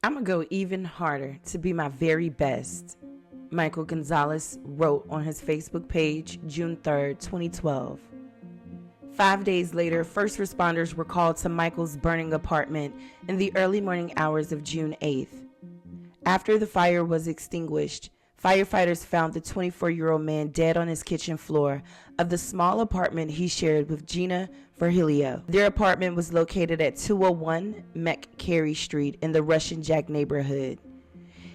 "I'm gonna go even harder to be my very best," Michael Gonzalez wrote on his Facebook page June 3rd, 2012. 5 days later, first responders were called to Michael's burning apartment in the early morning hours of June 8th. After the fire was extinguished, firefighters found the 24-year-old man dead on his kitchen floor of the small apartment he shared with Gina Vilio. Their apartment was located at 201 McCarrey Street in the Russian Jack neighborhood.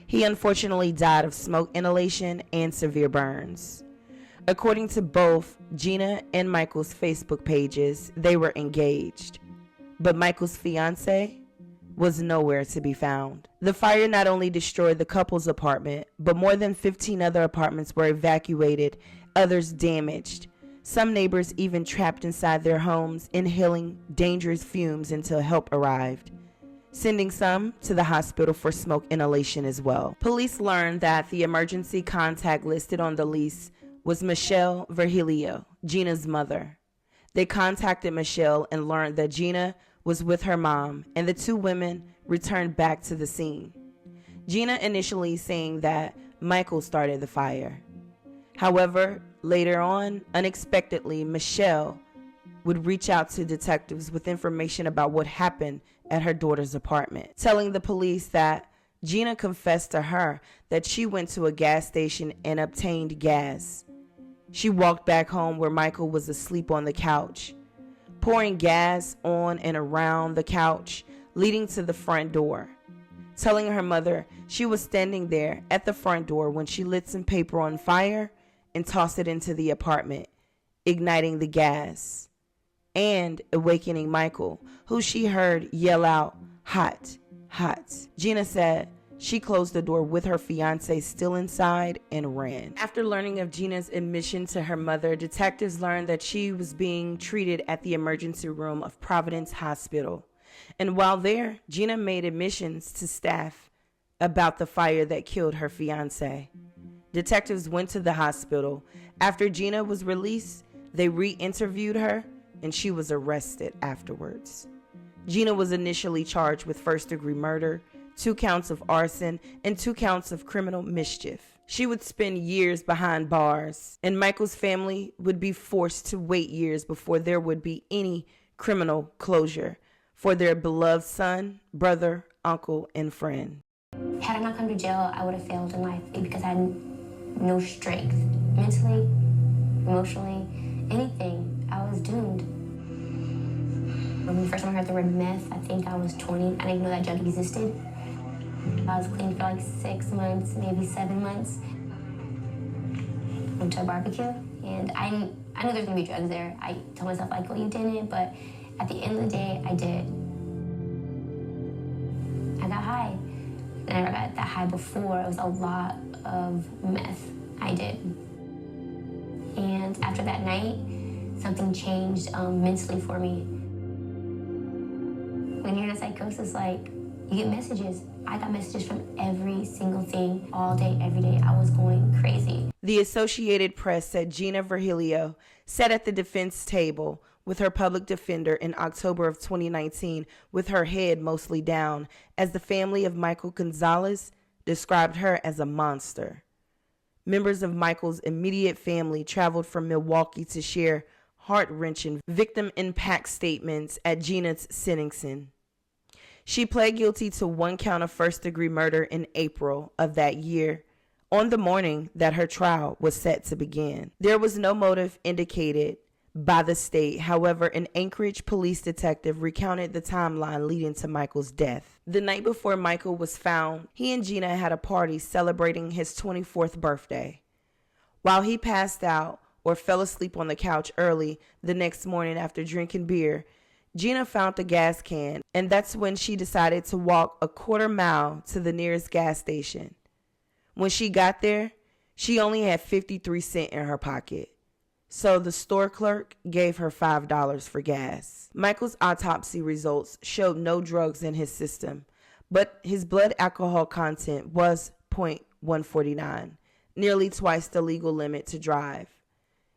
He unfortunately died of smoke inhalation and severe burns. According to both Gina and Michael's Facebook pages, they were engaged, but Michael's fiancée was nowhere to be found. The fire not only destroyed the couple's apartment, but more than 15 other apartments were evacuated, others damaged. Some neighbors even trapped inside their homes, inhaling dangerous fumes until help arrived, sending some to the hospital for smoke inhalation as well. Police learned that the emergency contact listed on the lease was Michelle Vilio, Gina's mother. They contacted Michelle and learned that Gina was with her mom, and the two women returned back to the scene. Gina initially saying that Michael started the fire. However, later on, unexpectedly, Michelle would reach out to detectives with information about what happened at her daughter's apartment, telling the police that Gina confessed to her that she went to a gas station and obtained gas. She walked back home where Michael was asleep on the couch, pouring gas on and around the couch, leading to the front door, telling her mother she was standing there at the front door when she lit some paper on fire and tossed it into the apartment, igniting the gas, and awakening Michael, who she heard yell out, "Hot, hot." Gina said she closed the door with her fiancé still inside and ran. After learning of Gina's admission to her mother, detectives learned that she was being treated at the emergency room of Providence Hospital. And while there, Gina made admissions to staff about the fire that killed her fiancé. Detectives went to the hospital. After Gina was released, they re-interviewed her, and she was arrested afterwards. Gina was initially charged with first-degree murder, 2 counts of arson, and 2 counts of criminal mischief. She would spend years behind bars, and Michael's family would be forced to wait years before there would be any criminal closure for their beloved son, brother, uncle, and friend. Had I not come to jail, I would have failed in life because I had no strength. Mentally, emotionally, anything. I was doomed. When the first time I heard the word meth, I think I was 20. I didn't know that drug existed. I was clean for like 6 months, maybe 7 months. Went to a barbecue, and I knew there was gonna be drugs there. I told myself like, well, you didn't, but at the end of the day, I did. I got high. I never got that high before. It was a lot of meth I did. And after that night, something changed mentally for me. When you're in a psychosis, like, you get messages. I got messages from every single thing, all day, every day. I was going crazy. The Associated Press said Gina Vilio sat at the defense table with her public defender in October of 2019 with her head mostly down, as the family of Michael Gonzalez described her as a monster. Members of Michael's immediate family traveled from Milwaukee to share heart-wrenching victim impact statements at Gina's sentencing. She pled guilty to 1 count of first-degree murder in April of that year, on the morning that her trial was set to begin. There was no motive indicated by the state. However, an Anchorage police detective recounted the timeline leading to Michael's death. The night before Michael was found, he and Gina had a party celebrating his 24th birthday. While he passed out or fell asleep on the couch early the next morning after drinking beer, Gina found a gas can, and that's when she decided to walk a quarter mile to the nearest gas station. When she got there, she only had 53 cents in her pocket. So the store clerk gave her $5 for gas. Michael's autopsy results showed no drugs in his system, but his blood alcohol content was 0.149, nearly twice the legal limit to drive.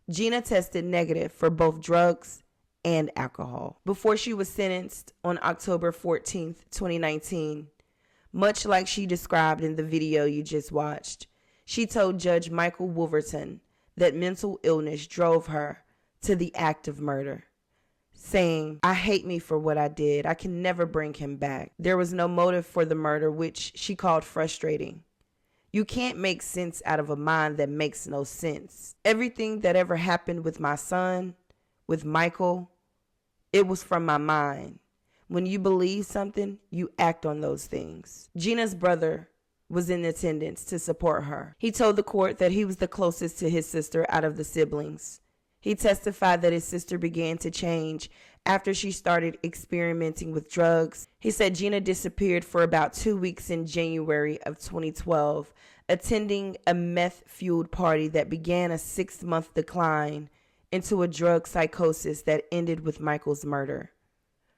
Gina tested negative for both drugs and alcohol. Before she was sentenced on October 14th, 2019, much like she described in the video you just watched. She told Judge Michael Wolverton that mental illness drove her to the act of murder, saying, "I hate me for what I did. I can never bring him back." There was no motive for the murder, which she called frustrating. "You can't make sense out of a mind that makes no sense. Everything that ever happened with my son, with Michael, it was from my mind. When you believe something, you act on those things." Gina's brother was in attendance to support her. He told the court that he was the closest to his sister out of the siblings. He testified that his sister began to change after she started experimenting with drugs. He said Gina disappeared for about 2 weeks in January of 2012, attending a meth-fueled party that began a 6-month decline into a drug psychosis that ended with Michael's murder.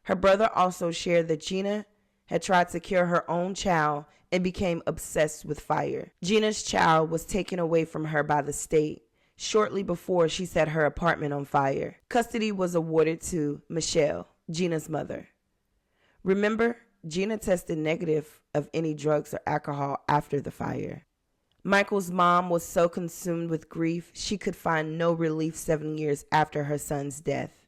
Her brother also shared that Gina had tried to kill her own child and became obsessed with fire. Gina's child was taken away from her by the state shortly before she set her apartment on fire. Custody was awarded to Michelle, Gina's mother. Remember, Gina tested negative of any drugs or alcohol after the fire. Michael's mom was so consumed with grief, she could find no relief 7 years after her son's death.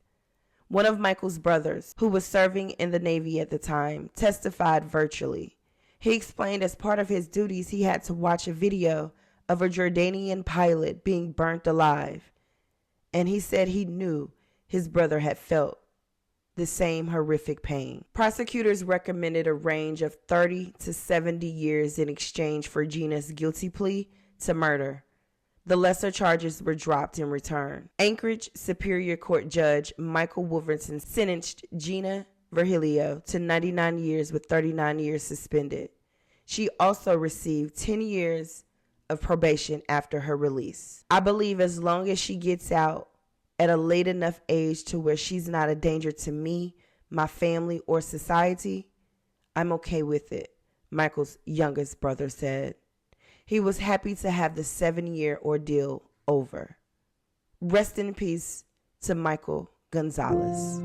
One of Michael's brothers, who was serving in the Navy at the time, testified virtually. He explained as part of his duties he had to watch a video of a Jordanian pilot being burnt alive, and he said he knew his brother had felt the same horrific pain. Prosecutors recommended a range of 30 to 70 years in exchange for Gina's guilty plea to murder. The lesser charges were dropped in return. Anchorage Superior Court Judge Michael Wolverton sentenced Gina Vilio to 99 years with 39 years suspended. She also received 10 years of probation after her release. I believe as long as she gets out at a late enough age to where she's not a danger to me, my family, or society, I'm okay with it, Michael's youngest brother said. He was happy to have the 7-year ordeal over. Rest in peace to Michael Gonzalez.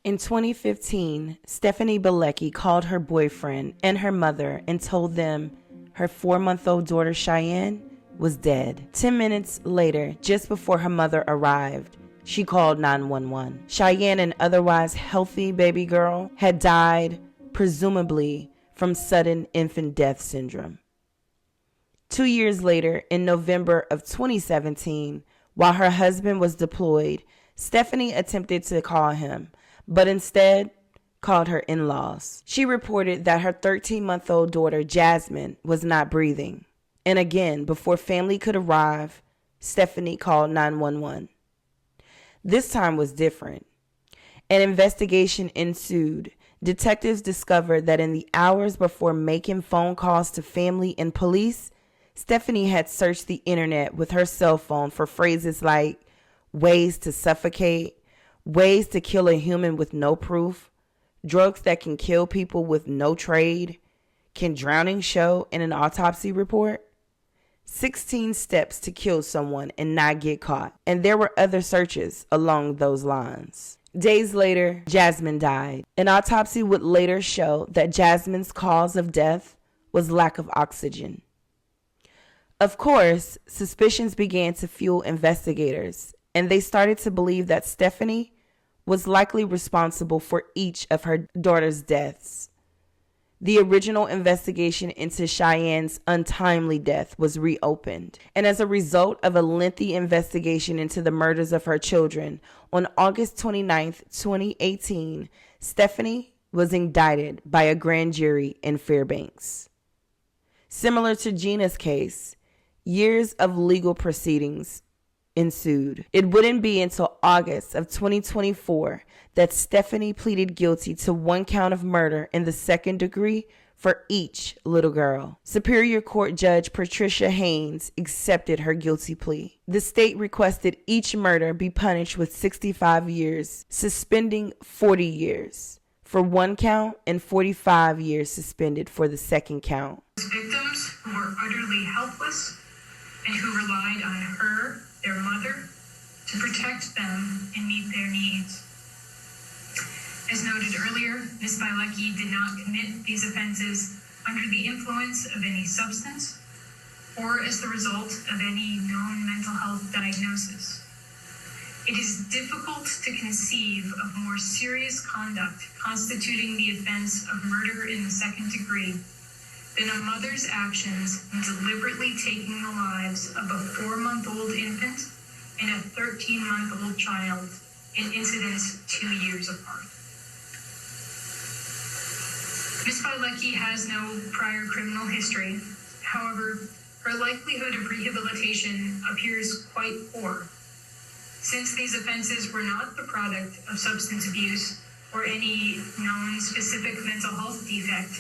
In 2015, Stephanie Bilecki called her boyfriend and her mother and told them her 4-month-old daughter Cheyenne was dead. 10 minutes later, just before her mother arrived, she called 911. Cheyenne, an otherwise healthy baby girl, had died, presumably from sudden infant death syndrome. 2 years later, in November of 2017, while her husband was deployed, Stephanie attempted to call him, but instead called her in-laws. She reported that her 13-month-old daughter, Jasmine, was not breathing. And again, before family could arrive, Stephanie called 911. This time was different. An investigation ensued. Detectives discovered that in the hours before making phone calls to family and police, Stephanie had searched the internet with her cell phone for phrases like ways to suffocate, ways to kill a human with no proof, drugs that can kill people with no trade, can drowning show in an autopsy report, 16 steps to kill someone and not get caught. And there were other searches along those lines. Days later, Jasmine died. An autopsy would later show that Jasmine's cause of death was lack of oxygen. Of course, suspicions began to fuel investigators, and they started to believe that Stephanie was likely responsible for each of her daughter's deaths. The original investigation into Cheyenne's untimely death was reopened, and as a result of a lengthy investigation into the murders of her children, on August 29, 2018, Stephanie was indicted by a grand jury in Fairbanks. Similar to Gina's case, years of legal proceedings ensued. It wouldn't be until August of 2024 that Stephanie pleaded guilty to 1 count of murder in the 2nd degree for each little girl. Superior Court Judge Patricia Haynes accepted her guilty plea. The state requested each murder be punished with 65 years, suspending 40 years for 1 count and 45 years suspended for the 2nd count. Victims who were utterly helpless and who relied on her, their mother, to protect them and meet their needs. As noted earlier, Ms. Bilecki did not commit these offenses under the influence of any substance or as the result of any known mental health diagnosis. It is difficult to conceive of more serious conduct constituting the offense of murder in the second degree than a mother's actions in deliberately taking the lives of a 4-month-old infant and a 13-month-old child in incidents 2 years apart. Ms. Bilecki has no prior criminal history. However, her likelihood of rehabilitation appears quite poor, since these offenses were not the product of substance abuse or any known specific mental health defect.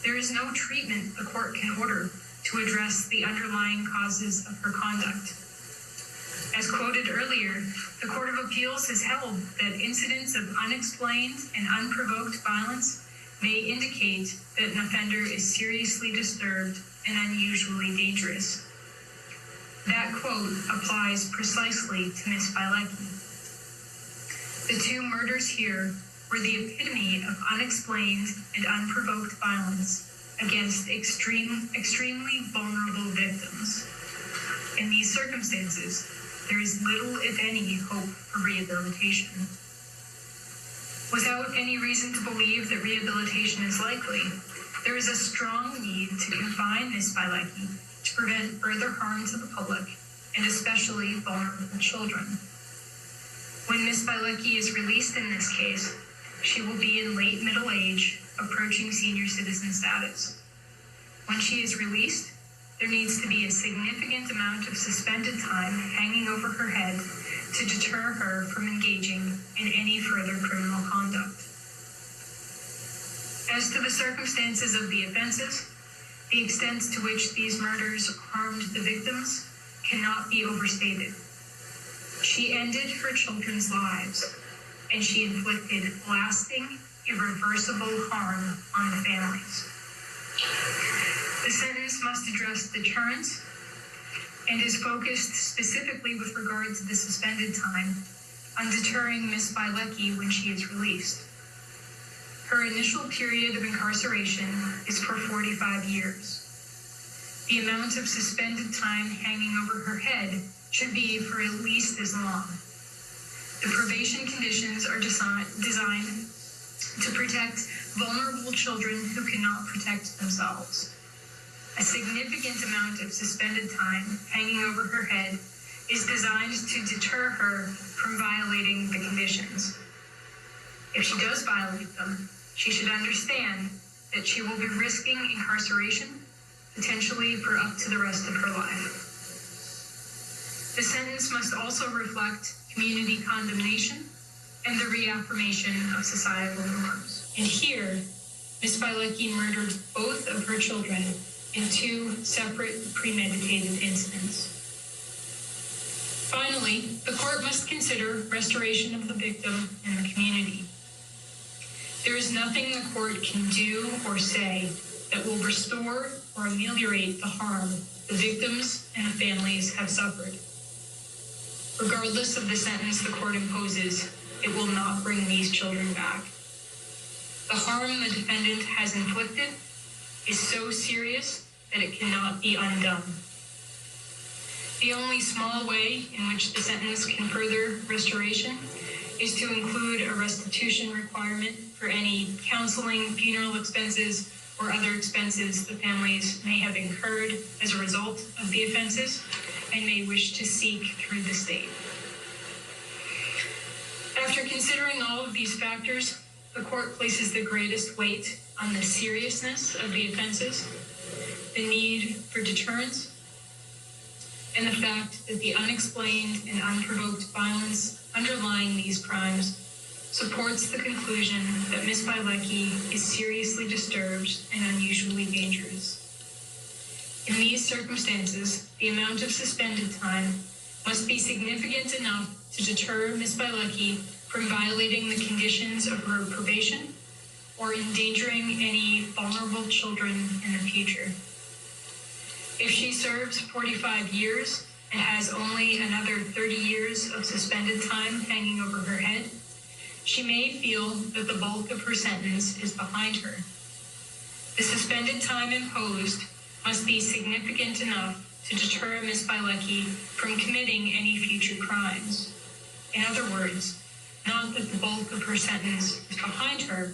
There is no treatment the court can order to address the underlying causes of her conduct. As quoted earlier, the Court of Appeals has held that incidents of unexplained and unprovoked violence may indicate that an offender is seriously disturbed and unusually dangerous. That quote applies precisely to Ms. Bilecki. The 2 murders here were the epitome of unexplained and unprovoked violence against extremely vulnerable victims. In these circumstances, there is little, if any, hope for rehabilitation. Without any reason to believe that rehabilitation is likely, there is a strong need to confine Ms. Bilecki to prevent further harm to the public, and especially vulnerable children. When Ms. Bilecki is released in this case, she will be in late middle age, approaching senior citizen status. When she is released, there needs to be a significant amount of suspended time hanging over her head to deter her from engaging in any further criminal conduct. As to the circumstances of the offenses, the extent to which these murders harmed the victims cannot be overstated. She ended her children's lives, and she inflicted lasting, irreversible harm on the families. The sentence must address deterrence and is focused specifically with regard to the suspended time on deterring Ms. Bilecki when she is released. Her initial period of incarceration is for 45 years. The amount of suspended time hanging over her head should be for at least as long. The probation conditions are designed to protect vulnerable children who cannot protect themselves. A significant amount of suspended time hanging over her head is designed to deter her from violating the conditions. If she does violate them, she should understand that she will be risking incarceration, potentially for up to the rest of her life. The sentence must also reflect community condemnation and the reaffirmation of societal norms. And here, Ms. Bilecki murdered both of her children in 2 separate premeditated incidents. Finally, the court must consider restoration of the victim and the community. There is nothing the court can do or say that will restore or ameliorate the harm the victims and the families have suffered. Regardless of the sentence the court imposes, it will not bring these children back. The harm the defendant has inflicted is so serious that it cannot be undone. The only small way in which the sentence can further restoration is to include a restitution requirement for any counseling, funeral expenses, or other expenses the families may have incurred as a result of the offenses and may wish to seek through the state. After considering all of these factors, the court places the greatest weight on the seriousness of the offenses, the need for deterrence, and the fact that the unexplained and unprovoked violence underlying these crimes supports the conclusion that Ms. Bilecki is seriously disturbed and unusually dangerous. In these circumstances, the amount of suspended time must be significant enough to deter Ms. Bilecki from violating the conditions of her probation or endangering any vulnerable children in the future. If she serves 45 years and has only another 30 years of suspended time hanging over her head, she may feel that the bulk of her sentence is behind her. The suspended time imposed must be significant enough to deter Ms. Bilecki from committing any future crimes. In other words, not that the bulk of her sentence is behind her,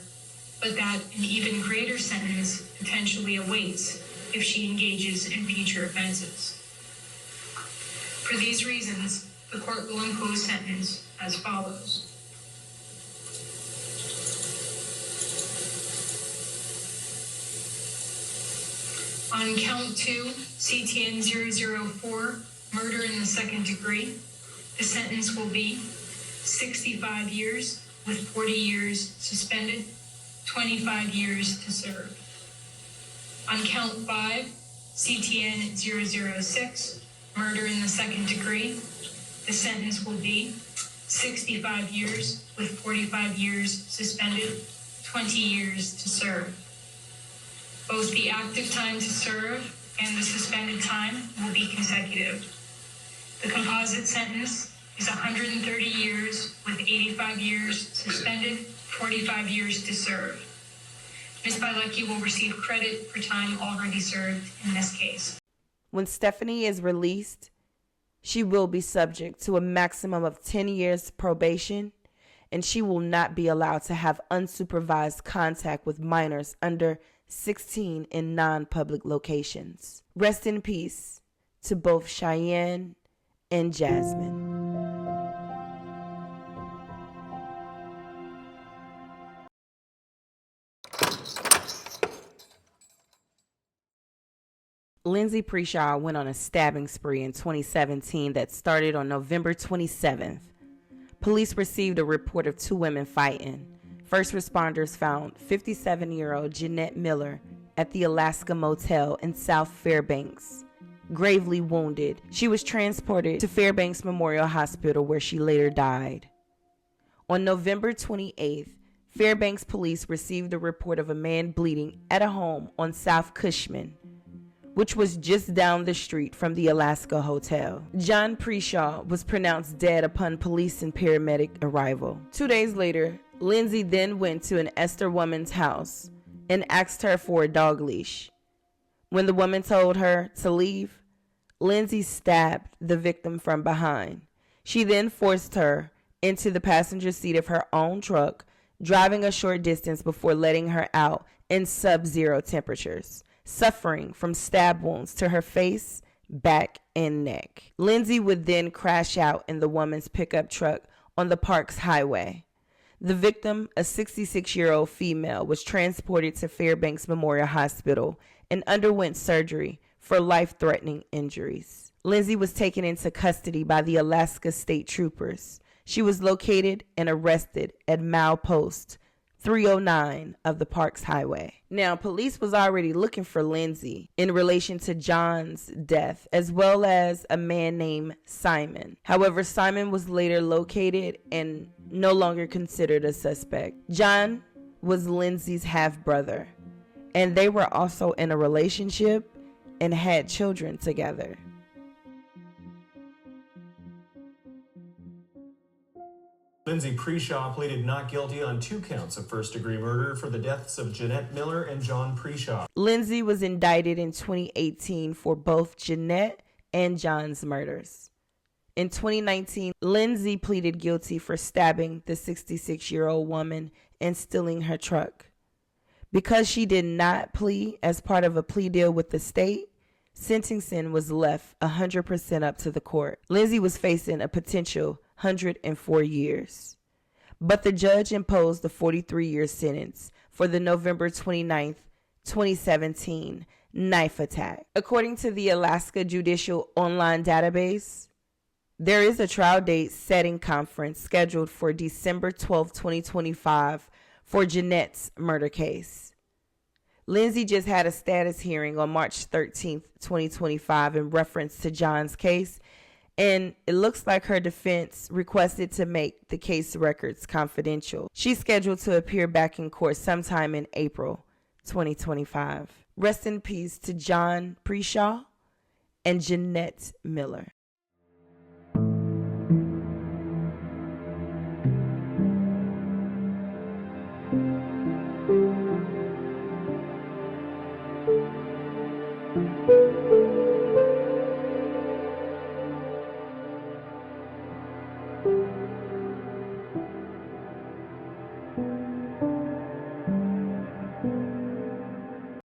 but that an even greater sentence potentially awaits if she engages in future offenses. For these reasons, the court will impose sentence as follows. On count 2, CTN 004, murder in the second degree, the sentence will be 65 years with 40 years suspended, 25 years to serve. On count 5, CTN 006, murder in the second degree, the sentence will be 65 years with 45 years suspended, 20 years to serve. Both the active time to serve and the suspended time will be consecutive. The composite sentence is 130 years with 85 years suspended, 45 years to serve. Ms. Bilecki will receive credit for time already served in this case. When Stephanie is released, she will be subject to a maximum of 10 years probation, and she will not be allowed to have unsupervised contact with minors under 16 in non-public locations. Rest in peace to both Cheyenne and Jasmine. Lindsay Preshaw went on a stabbing spree in 2017 that started on November 27th. Police received a report of two women fighting. First responders found 57-year-old Jeanette Miller at the Alaskan Motel in South Fairbanks, gravely wounded. She was transported to Fairbanks Memorial Hospital where she later died. On November 28th, Fairbanks police received a report of a man bleeding at a home on South Cushman, which was just down the street from the Alaska Hotel. John Preshaw was pronounced dead upon police and paramedic arrival. 2 days later, Lindsay then went to an Esther woman's house and asked her for a dog leash. When the woman told her to leave, Lindsay stabbed the victim from behind. She then forced her into the passenger seat of her own truck, driving a short distance before letting her out in sub-zero temperatures, suffering from stab wounds to her face, back, and neck. Lindsay would then crash out in the woman's pickup truck on the Parks Highway. The victim, a 66-year-old female, was transported to Fairbanks Memorial Hospital and underwent surgery for life-threatening injuries. Lindsay was taken into custody by the Alaska State Troopers. She was located and arrested at milepost 309 of the Parks Highway. Now, police was already looking for Lindsay in relation to John's death, as well as a man named Simon. However, Simon was later located and no longer considered a suspect. John was Lindsay's half-brother, and they were also in a relationship and had children together. Lindsay Preshaw pleaded not guilty on 2 counts of first-degree murder for the deaths of Jeanette Miller and John Preshaw. Lindsay was indicted in 2018 for both Jeanette and John's murders. In 2019, Lindsay pleaded guilty for stabbing the 66-year-old woman and stealing her truck. Because she did not plea as part of a plea deal with the state, sentencing was left 100% up to the court. Lindsay was facing a potential 104 years. But the judge imposed a 43-year sentence for the November 29th, 2017 knife attack. According to the Alaska Judicial Online Database, there is a trial date setting conference scheduled for December 12, 2025 for Jeanette's murder case. Lindsay just had a status hearing on March 13th, 2025 in reference to John's case, and it looks like her defense requested to make the case records confidential. She's scheduled to appear back in court sometime in April 2025. Rest in peace to John Preshaw and Jeanette Miller.